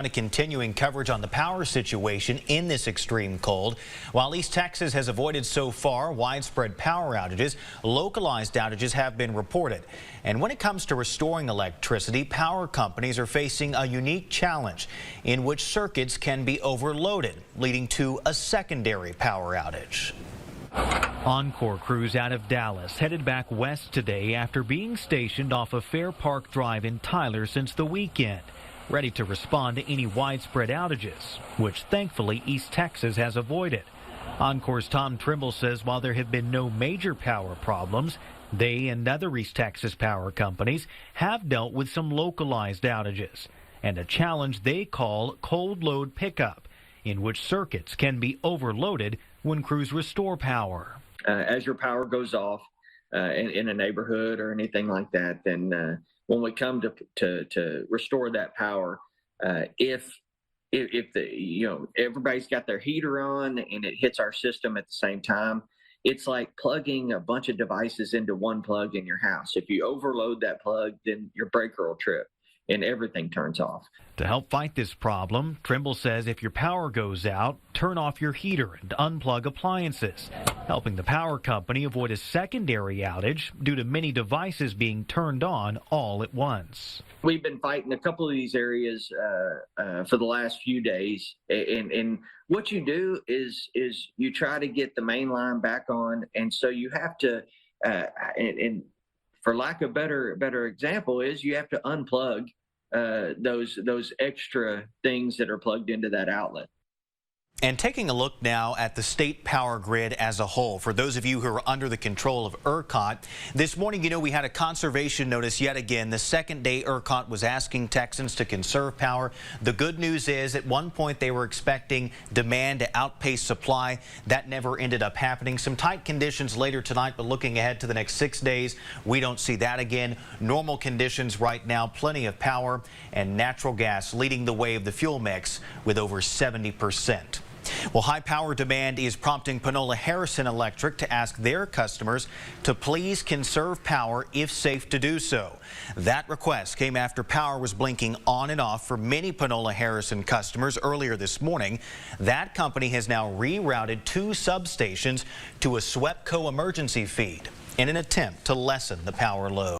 Continuing coverage on the power situation in this extreme cold. While East Texas has avoided so far widespread power outages, localized outages have been reported. And when it comes to restoring electricity, power companies are facing a unique challenge in which circuits can be overloaded, leading to a secondary power outage. ONCOR crews out of Dallas headed back west today after being stationed off of Fair Park Drive in Tyler since the weekend, ready to respond to any widespread outages, which thankfully East Texas has avoided. ONCOR's Tom Trimble says while there have been no major power problems, they and other East Texas power companies have dealt with some localized outages and a challenge they call cold load pickup, in which circuits can be overloaded when crews restore power. As your power goes off in a neighborhood or anything like that, then when we come to restore that power, if everybody's got their heater on and it hits our system at the same time, it's like plugging a bunch of devices into one plug in your house. If you overload that plug, then your breaker will trip and everything turns off. To help fight this problem, Trimble says if your power goes out, turn off your heater and unplug appliances, helping the power company avoid a secondary outage due to many devices being turned on all at once. We've been fighting a couple of these areas for the last few days, and what you do is you try to get the main line back on, and so you have to, and for lack of better example, is you have to unplug those extra things that are plugged into that outlet. And taking a look now at the state power grid as a whole, for those of you who are under the control of ERCOT, this morning, we had a conservation notice yet again. The second day ERCOT was asking Texans to conserve power. The good news is at one point they were expecting demand to outpace supply. That never ended up happening. Some tight conditions later tonight, but looking ahead to the next 6 days, we don't see that again. Normal conditions right now, plenty of power, and natural gas leading the way of the fuel mix with over 70%. Well, high power demand is prompting Panola Harrison Electric to ask their customers to please conserve power if safe to do so. That request came after power was blinking on and off for many Panola Harrison customers earlier this morning. That company has now rerouted 2 substations to a SWEPCO emergency feed in an attempt to lessen the power load.